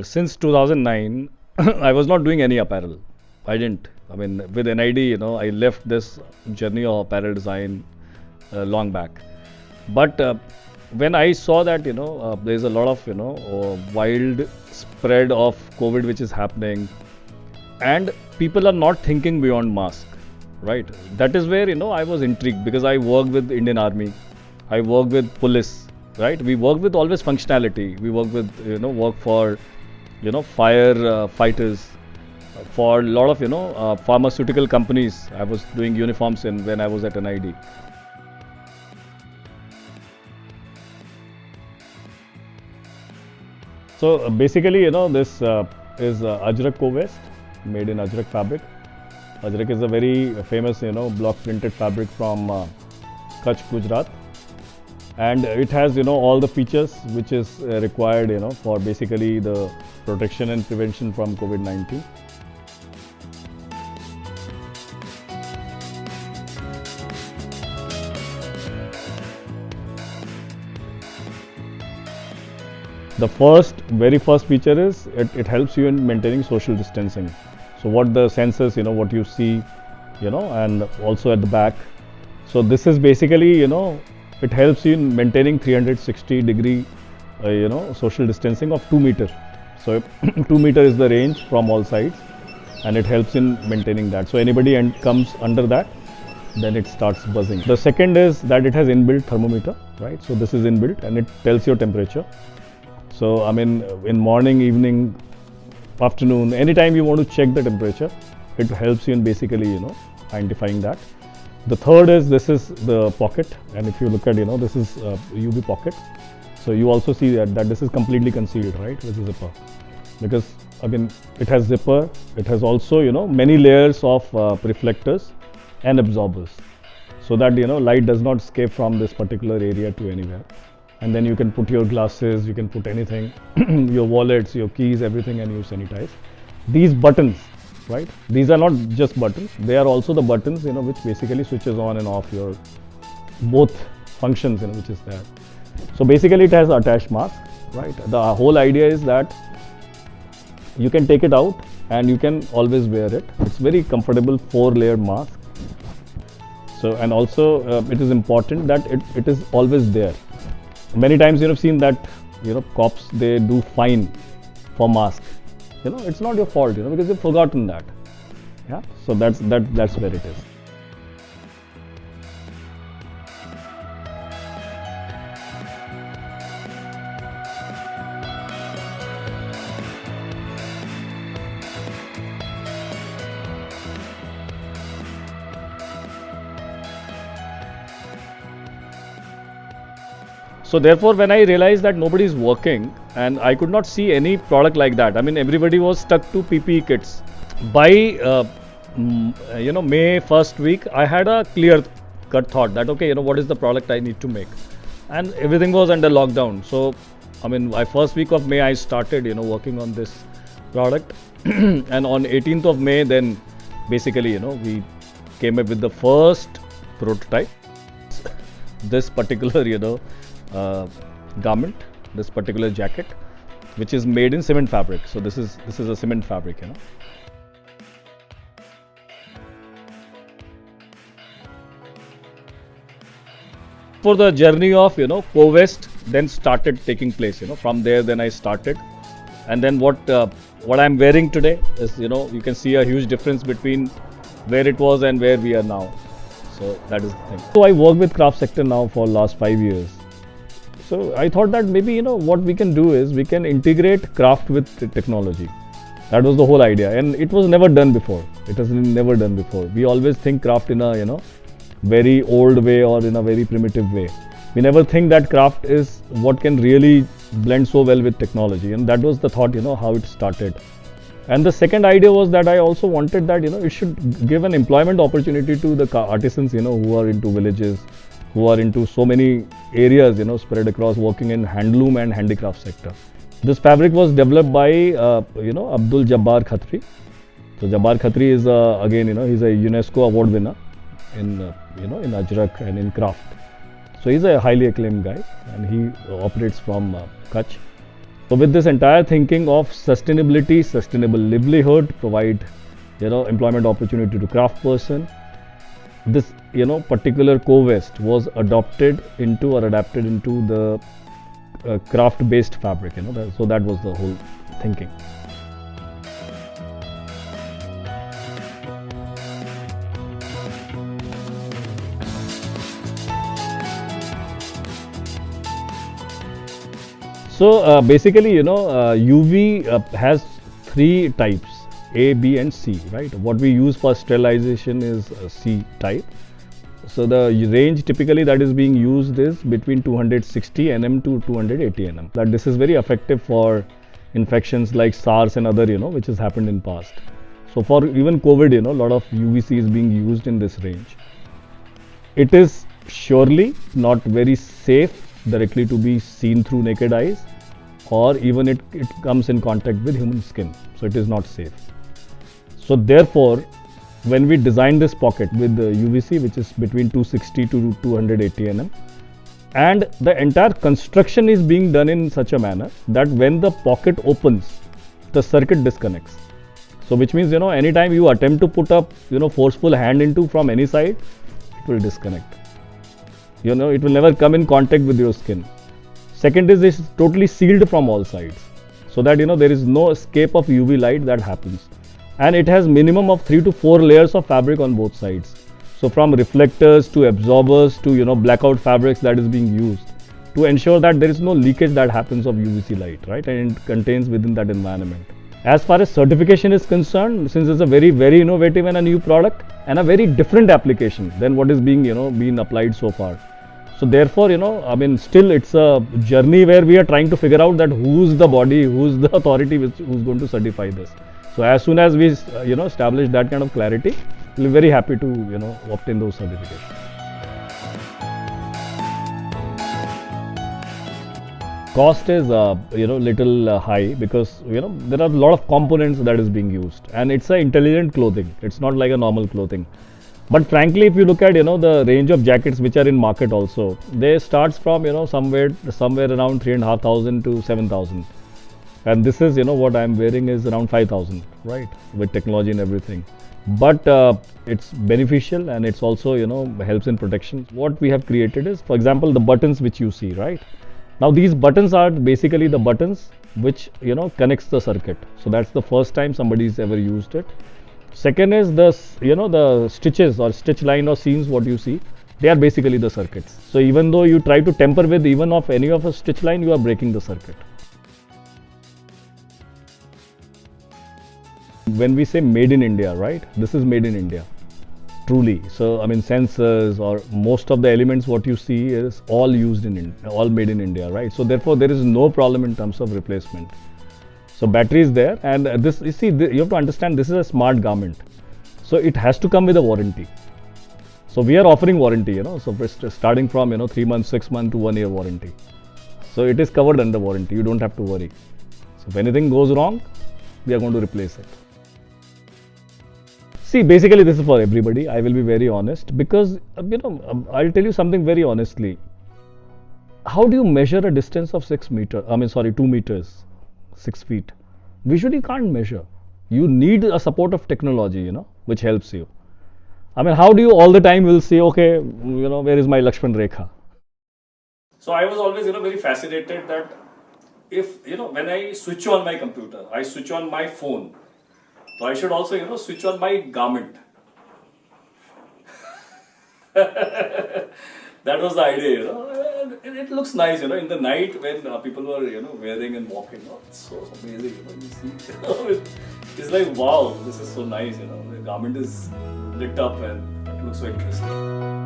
Since 2009, I was not doing any apparel. I didn't. I mean, with NID, I left this journey of apparel design long back. But when I saw that, there's a lot of, wild spread of COVID which is happening, and people are not thinking beyond mask, right? That is where, I was intrigued because I work with Indian Army, I work with police, right? We work with always functionality. We work with, work for, fire fighters, for a lot of, pharmaceutical companies. I was doing uniforms in when I was at NID. So basically, this is Ajrakh CoVest, made in Ajrakh fabric. Ajrakh is a very famous, block printed fabric from Kutch, Gujarat, and it has, all the features which is required, for basically the protection and prevention from COVID-19. The very first feature is it helps you in maintaining social distancing. So what the sensors, what you see, and also at the back. So this is basically, it helps you in maintaining 360-degree, social distancing of 2 meter. So 2 meter is the range from all sides, and it helps in maintaining that. So anybody comes under that, then it starts buzzing. The second is that it has inbuilt thermometer, right? So this is inbuilt and it tells your temperature. So I mean, in morning, evening, afternoon, anytime you want to check the temperature, it helps you in basically, identifying that. The third is this is the pocket, and if you look at, this is UV pocket. So you also see that this is completely concealed, right, with the zipper, because again it has zipper. It has also, many layers of reflectors and absorbers, so that light does not escape from this particular area to anywhere. And then you can put your glasses, you can put anything, your wallets, your keys, everything, and you sanitize. These buttons, right? These are not just buttons; they are also the buttons, which basically switches on and off your both functions, which is there. So basically, it has attached mask, right? The whole idea is that you can take it out and you can always wear it. It's very comfortable 4-layered mask. So, and also it is important that it is always there. Many times you have seen that cops, they do fine for mask. It's not your fault, because you've forgotten that. Yeah. So that's where it is. So therefore, when I realized that nobody is working and I could not see any product like that, I mean, everybody was stuck to PPE kits. By May first week, I had a clear cut thought that okay, what is the product I need to make, and everything was under lockdown. So I mean, by first week of May, I started working on this product, and on 18th of May, then basically we came up with the first prototype. This particular garment, this particular jacket, which is made in cement fabric. So this is a cement fabric. For the journey of CoVest then started taking place. From there, then I started, and then what I'm wearing today is you can see a huge difference between where it was and where we are now. So that is the thing. So I work with craft sector now for last 5 years. So I thought that maybe what we can do is we can integrate craft with technology. That was the whole idea, and it was never done before. It has been never done before. We always think craft in a very old way or in a very primitive way. We never think that craft is what can really blend so well with technology, and that was the thought, how it started. And the second idea was that I also wanted that it should give an employment opportunity to the artisans who are into villages, who are into so many areas spread across, working in handloom and handicraft sector. This fabric was developed by Abdul Jabbar Khatri. So Jabbar Khatri is again he's a UNESCO Award winner in in Ajrakh and in craft. So he's a highly acclaimed guy, and he operates from Kutch. So with this entire thinking of sustainability, sustainable livelihood, provide employment opportunity to craftsperson, this particular CoVest was adopted into or adapted into the craft based fabric, so that was the whole thinking. So basically, UV has three types: A, B, and C. Right? What we use for sterilization is C type. So the range typically that is being used is between 260 nm to 280 nm. That this is very effective for infections like SARS and other, which has happened in past. So for even COVID, a lot of UVC is being used in this range. It is surely not very safe directly to be seen through naked eyes, or even it comes in contact with human skin, so it is not safe. So therefore, when we design this pocket with the UVC, which is between 260 to 280 nm, and the entire construction is being done in such a manner that when the pocket opens, the circuit disconnects. So which means, anytime you attempt to put up, forceful hand into from any side, it will disconnect. It will never come in contact with your skin. Second is it's totally sealed from all sides, so that there is no escape of UV light that happens. And it has minimum of 3 to 4 layers of fabric on both sides. So from reflectors to absorbers to blackout fabrics that is being used to ensure that there is no leakage that happens of UVC light, right? And it contains within that environment. As far as certification is concerned, since it's a very, very innovative and a new product and a very different application than what is being being applied so far. So therefore, still it's a journey where we are trying to figure out that who's the body, who's the authority who's going to certify this. So as soon as we establish that kind of clarity, we'll be very happy to obtain those certifications. Cost is little high because there are a lot of components that is being used, and it's a intelligent clothing. It's not like a normal clothing. But frankly, if you look at the range of jackets which are in market also, they starts from somewhere around 3,500 to 7,000, and this is what I am wearing is around 5,000, right, with technology and everything. But it's beneficial, and it's also helps in protection. What we have created is, for example, the buttons which you see, right. Now these buttons are basically the buttons which connects the circuit. So that's the first time somebody's ever used it. Second is the stitches or stitch line or seams what you see, they are basically the circuits. So even though you try to tamper with even of any of a stitch line, you are breaking the circuit. When we say made in India, right, this is made in India, truly. So sensors or most of the elements what you see is all used in India, all made in India, right. So therefore there is no problem in terms of replacement. So battery is there, and this you have to understand, this is a smart garment, so it has to come with a warranty. So we are offering warranty, so starting from 3 months, 6 months to 1 year warranty. So it is covered under warranty. You don't have to worry. So if anything goes wrong, we are going to replace it. See, basically this is for everybody. I will be very honest, because I'll tell you something very honestly. How do you measure a distance of 2 meters, 6 feet? Visually you can't measure. You need a support of technology, which helps you. How do you all the time will say, okay, where is my Lakshman Rekha? So I was always, very fascinated that if, when I switch on my computer, I switch on my phone, so I should also, switch on my garment. That was the idea, and it looks nice, in the night when people were, wearing and walking. It's so amazing, you see. It's like, wow, this is so nice, the garment is lit up and it looks so interesting.